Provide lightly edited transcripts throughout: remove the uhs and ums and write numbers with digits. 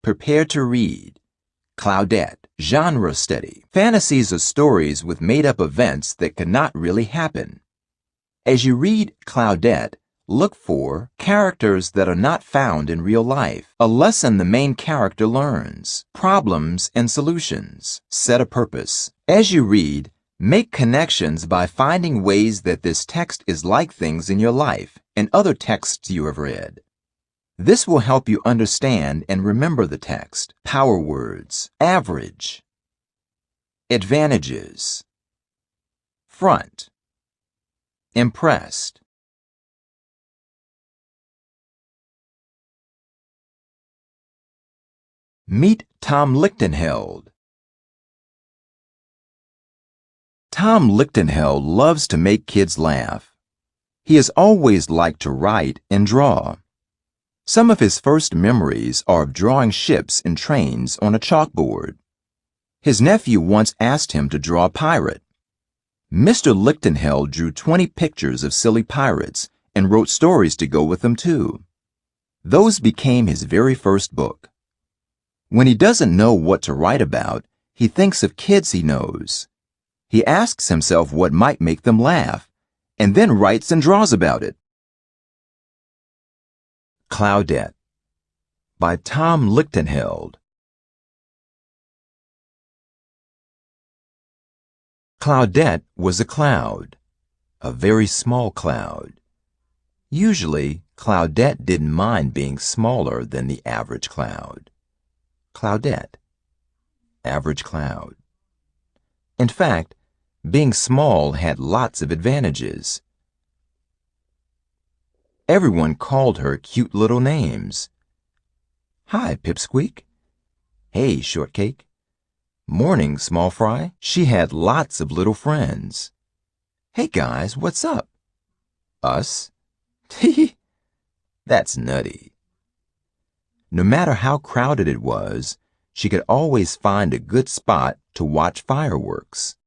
Prepare to read. Claudette, genre study. Fantasies are stories with made-up events that could not really happen. As you read Claudette, look for characters that are not found in real life, a lesson the main character learns, problems and solutions, set a purpose. As you read, make connections by finding ways that this text is like things in your life and other texts you have read. This will help you understand and remember the text. Power words. Average. Advantages. Front. Impressed. Meet Tom Lichtenheld. Tom Lichtenheld loves to make kids laugh. He has always liked to write and draw. Some of his first memories are of drawing ships and trains on a chalkboard. His nephew once asked him to draw a pirate. Mr. Lichtenheld drew 20 pictures of silly pirates and wrote stories to go with them too. Those became his very first book. When he doesn't know what to write about, he thinks of kids he knows. He asks himself what might make them laugh, and then writes and draws about it. Claudette by Tom Lichtenheld. Claudette was a cloud, a very small cloud. Usually, Claudette didn't mind being smaller than the average cloud. Claudette, average cloud. In fact, being small had lots of advantages. Everyone called her cute little names. Hi, Pipsqueak. Hey, Shortcake. Morning, Small Fry. She had lots of little friends. Hey, guys, what's up? Us? Tee. That's nutty. No matter how crowded it was, she could always find a good spot to watch fireworks.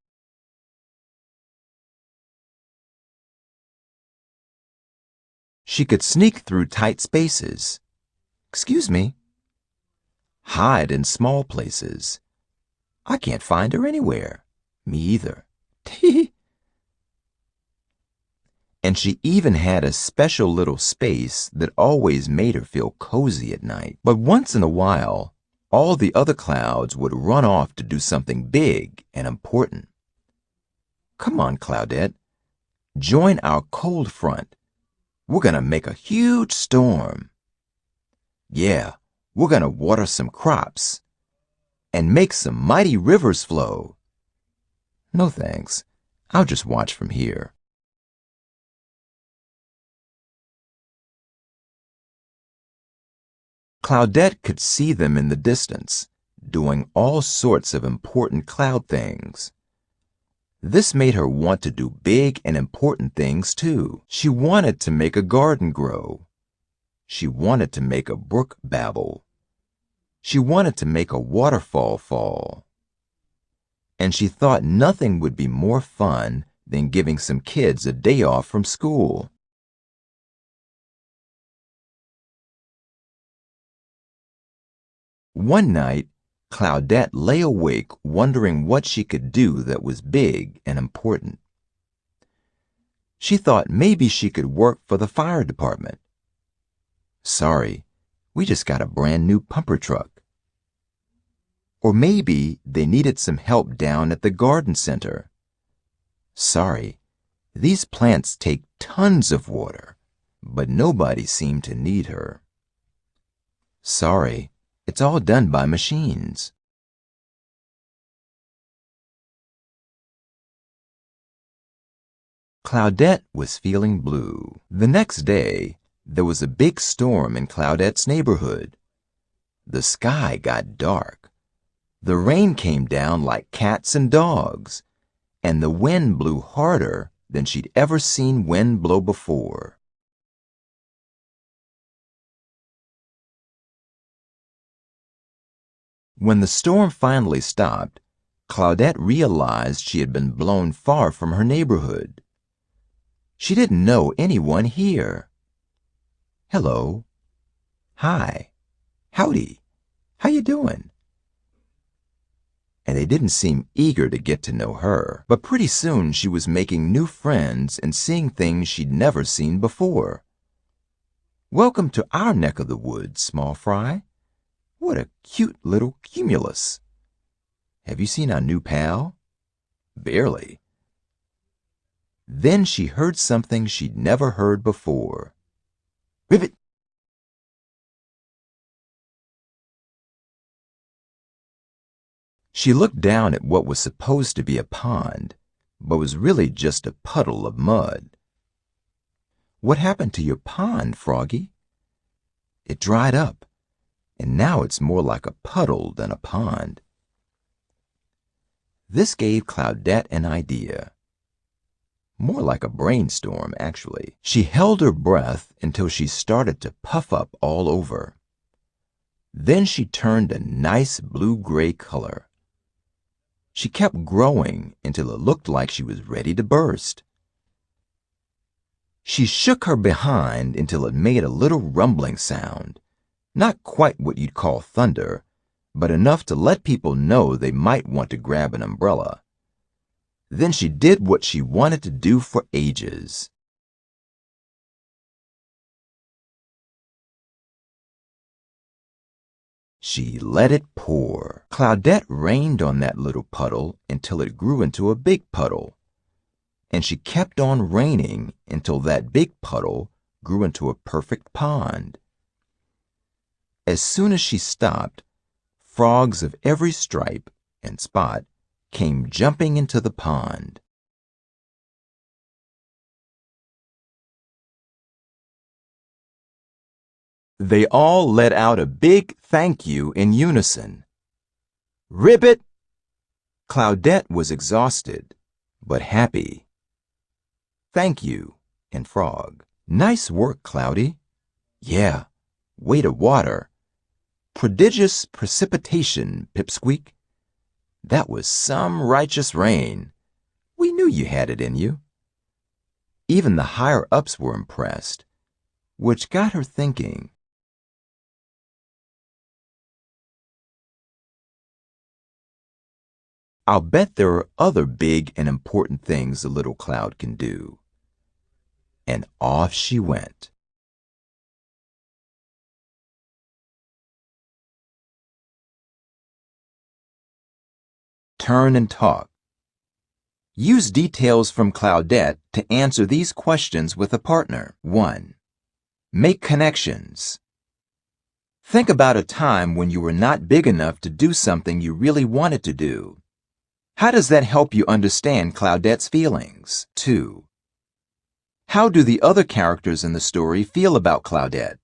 She could sneak through tight spaces. Excuse me. Hide in small places. I can't find her anywhere. Me either. Tee. And she even had a special little space that always made her feel cozy at night. But once in a while, all the other clouds would run off to do something big and important. Come on, Claudette. Join our cold front. We're gonna make a huge storm. Yeah, we're gonna water some crops and make some mighty rivers flow. No thanks. I'll just watch from here. Claudette could see them in the distance, doing all sorts of important cloud things. This made her want to do big and important things too. She wanted to make a garden grow. She wanted to make a brook babble. She wanted to make a waterfall fall. And she thought nothing would be more fun than giving some kids a day off from school. One night, Claudette lay awake wondering what she could do that was big and important. She thought maybe she could work for the fire department. Sorry, we just got a brand new pumper truck. Or maybe they needed some help down at the garden center. Sorry, these plants take tons of water, but nobody seemed to need her. Sorry, it's all done by machines. Claudette was feeling blue. The next day, there was a big storm in Claudette's neighborhood. The sky got dark. The rain came down like cats and dogs, and the wind blew harder than she'd ever seen wind blow before. When the storm finally stopped, Claudette realized she had been blown far from her neighborhood. She didn't know anyone here. Hello. Hi. Howdy. How you doing? And they didn't seem eager to get to know her. But pretty soon she was making new friends and seeing things she'd never seen before. Welcome to our neck of the woods, small fry. What a cute little cumulus. Have you seen our new pal? Barely. Then she heard something she'd never heard before. Ribbit! She looked down at what was supposed to be a pond, but was really just a puddle of mud. What happened to your pond, Froggy? It dried up, and now it's more like a puddle than a pond. This gave Claudette an idea. More like a brainstorm, actually. She held her breath until she started to puff up all over. Then she turned a nice blue-gray color. She kept growing until it looked like she was ready to burst. She shook her behind until it made a little rumbling sound. Not quite what you'd call thunder, but enough to let people know they might want to grab an umbrella. Then she did what she wanted to do for ages. She let it pour. Claudette rained on that little puddle until it grew into a big puddle. And she kept on raining until that big puddle grew into a perfect pond. As soon as she stopped, frogs of every stripe and spot came jumping into the pond. They all let out a big thank you in unison. Ribbit! Claudette was exhausted, but happy. Thank you, and Frog. Nice work, Cloudy. Yeah, way to water. Prodigious precipitation, Pipsqueak. That was some righteous rain. We knew you had it in you. Even the higher-ups were impressed, which got her thinking. I'll bet there are other big and important things a little cloud can do. And off she went. Turn and talk. Use details from Claudette to answer these questions with a partner. 1. Make connections. Think about a time when you were not big enough to do something you really wanted to do. How does that help you understand Claudette's feelings? 2. How do the other characters in the story feel about Claudette?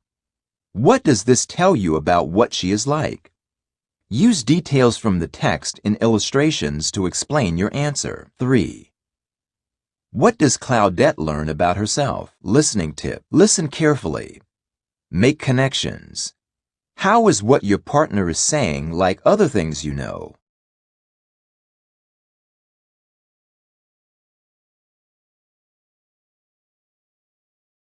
What does this tell you about what she is like? Use details from the text in illustrations to explain your answer. 3. What does Claudette learn about herself? Listening tip. Listen carefully. Make connections. How is what your partner is saying like other things you know?